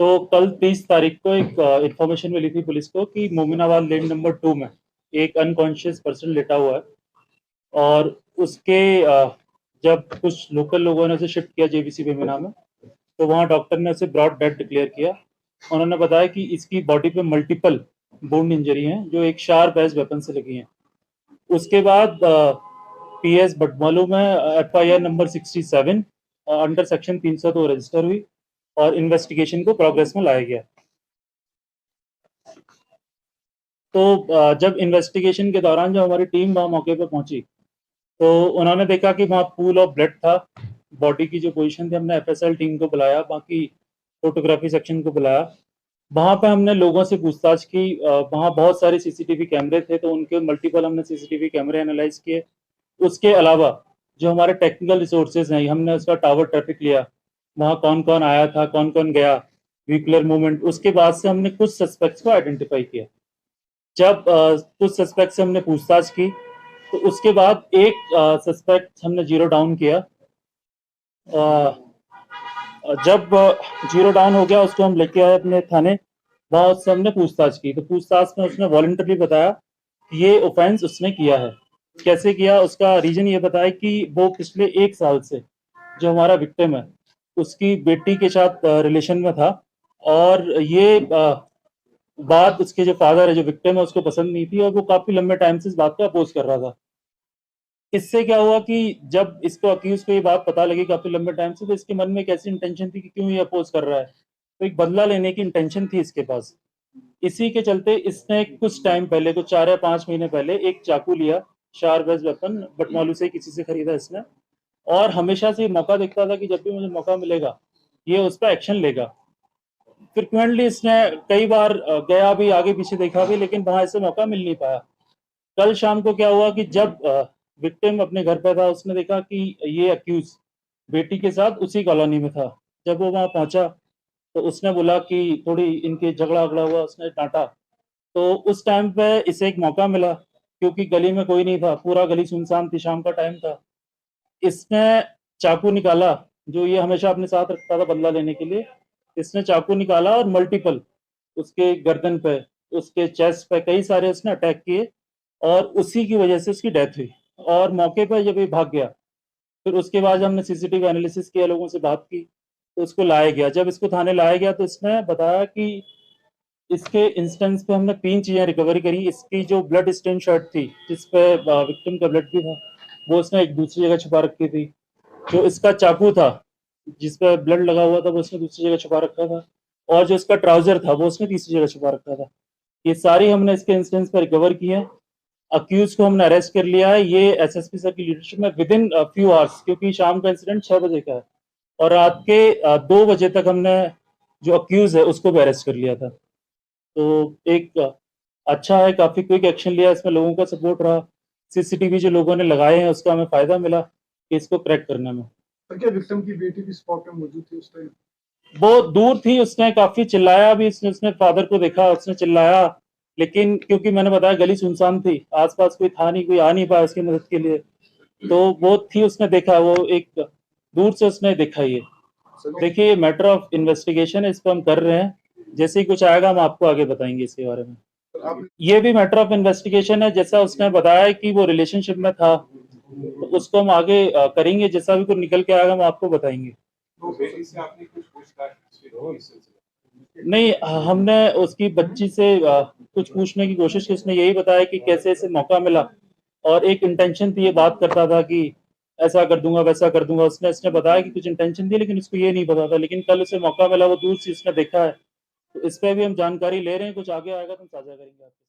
तो कल 30 तारीख को एक इन्फॉर्मेशन मिली थी पुलिस को कि मोमिनाबाद लेन नंबर 2 में एक अनकॉन्शियस पर्सन लेटा हुआ है और उसके जब कुछ लोकल लोगों ने उसे शिफ्ट किया जेबीसी बेमिना में, तो वहाँ डॉक्टर ने उसे ब्रॉड डेथ डिक्लेयर किया। उन्होंने बताया कि इसकी बॉडी पे मल्टीपल वुंड इंजरी हैं जो एक शार्प एज वेपन से लगी हैं। उसके बाद पीएस बटमालू में FIR number 67 under section 302 register हुई और इन्वेस्टिगेशन को प्रोग्रेस में लाया गया। तो जब इन्वेस्टिगेशन के दौरान जब हमारी टीम वहाँ मौके पर पहुंची तो उन्होंने देखा कि वहाँ पूल ऑफ ब्लड था। बॉडी की जो पोजीशन थी, हमने एफएसएल टीम को बुलाया, बाकी फोटोग्राफी सेक्शन को बुलाया। वहाँ पे हमने लोगों से पूछताछ की। वहाँ बहुत सारे सीसीटीवी कैमरे थे, तो उनके मल्टीपल हमने सीसीटीवी कैमरे एनालाइज किए। उसके अलावा जो हमारे टेक्निकल रिसोर्सेज हैं, हमने उसका टावर ट्रैफिक लिया, वहाँ कौन कौन आया था, कौन कौन गया, व्हीकुलर मूवमेंट। उसके बाद से हमने कुछ सस्पेक्ट्स को आइडेंटिफाई किया। जब कुछ सस्पेक्ट से हमने पूछताछ की तो उसके बाद एक सस्पेक्ट हमने जीरो डाउन किया। जब जीरो डाउन हो गया, उसको हम लेके आए अपने थाने। वहाँ उससे हमने पूछताछ की, तो पूछताछ में उसने वॉलंटरी बताया कि ये ऑफेंस उसने किया है। कैसे किया, उसका रीजन ये बताया कि वो पिछले 1 साल से जो हमारा विक्टिम है उसकी बेटी के साथ रिलेशन में था और ये बात उसके जो फादर है, जो विक्टिम है, उसको पसंद नहीं थी और वो काफी लंबे टाइम से इस बात को अपोज कर रहा था। इससे क्या हुआ कि जब इसको अक्यूज को ये बात पता लगी काफी लंबे टाइम से, तो इसके मन में एक ऐसी इंटेंशन थी कि क्यों ये अपोज कर रहा है, तो एक बदला लेने की इंटेंशन थी इसके पास। इसी के चलते इसने कुछ टाइम पहले, कुछ 4 या 5 महीने पहले, एक चाकू लिया, शार्प एज वेपन, बटमालू से किसी से खरीदा इसने, और हमेशा से मौका देखता था कि जब भी मुझे मौका मिलेगा ये उस पर एक्शन लेगा। फ्रिक्वेंटली इसने कई बार गया भी, आगे पीछे देखा भी, लेकिन वहां इसे मौका मिल नहीं पाया। कल शाम को क्या हुआ कि जब विक्टिम अपने घर पे था, उसने देखा कि ये अक्यूज बेटी के साथ उसी कॉलोनी में था। जब वो वहां पहुंचा तो उसने बोला कि थोड़ी इनके झगड़ा अगड़ा हुआ, उसने डांटा। तो उस टाइम पे इसे एक मौका मिला, क्योंकि गली में कोई नहीं था, पूरा गली सुनसान थी, शाम का टाइम था। इसने चाकू निकाला, जो ये हमेशा अपने साथ रखता था बदला लेने के लिए। इसने चाकू निकाला और मल्टीपल उसके गर्दन पे, उसके चेस्ट पे कई सारे उसने अटैक किए और उसी की वजह से उसकी डेथ हुई। और मौके पर जब ये भाग गया, फिर उसके बाद हमने सीसीटीवी एनालिसिस किया, लोगों से बात की, तो उसको लाया गया। जब इसको थाने लाया गया तो इसने बताया कि इसके इंस्टेंस पे हमने 3 चीजें रिकवरी करी। इसकी जो ब्लड स्टेन शर्ट थी जिसपे विक्टिम का ब्लड भी था, वो उसने एक दूसरी जगह छुपा रखी थी। जो इसका चाकू था जिसपे ब्लड लगा हुआ था, वो उसने दूसरी जगह छुपा रखा था। और जो इसका ट्राउजर था वो उसने तीसरी जगह छुपा रखा था। ये सारी हमने इसके इंस्टेंस पर रिकवर की है। अक्यूज को हमने अरेस्ट कर लिया है, ये एसएसपी सर की लीडरशिप में विद इन फ्यू आवर्स, क्योंकि शाम का इंसिडेंट 6 बजे का है और रात के 2 बजे तक हमने जो अक्यूज है उसको भी अरेस्ट कर लिया था। तो एक अच्छा है, काफी क्विक एक्शन लिया, इसमें लोगों का सपोर्ट रहा। सीसीटीवी जो लोगों ने लगाए हैं उसका हमें फायदा मिला कि इसको क्रैक करने में। तो क्या विक्टिम की बेटी भी स्पॉट में मौजूद थी उस टाइम? वो दूर थी, उसने काफी चिल्लाया भी, उसने फादर को देखा, उसने चिल्लाया, लेकिन क्योंकि मैंने बताया गली सुनसान थी, आसपास कोई था नहीं, कोई आ नहीं पाया उसकी मदद के लिए, तो वो थी, उसने देखा, वो एक दूर से उसने देखा। ये देखिए, ये मैटर ऑफ इन्वेस्टिगेशन है, इसको हम कर रहे हैं। जैसे ही कुछ आएगा हम आपको आगे बताएंगे इसके बारे में। ये भी मैटर ऑफ इन्वेस्टिगेशन है, जैसा उसने बताया कि वो रिलेशनशिप में था, तो उसको हम आगे करेंगे, जैसा भी कुछ निकल के आएगा हम आपको बताएंगे। नहीं, हमने उसकी बच्ची से कुछ पूछने की कोशिश की, उसने यही बताया कि कैसे इसे मौका मिला और एक इंटेंशन थी, ये बात करता था कि ऐसा कर दूंगा वैसा कर दूंगा। उसने बताया कि कुछ इंटेंशन थी, लेकिन उसको ये नहीं पता था। लेकिन कल उसे मौका मिला, वो दूर से उसने देखा है, तो इस पर भी हम जानकारी ले रहे हैं, कुछ आगे आएगा तो हम साझा करेंगे आपके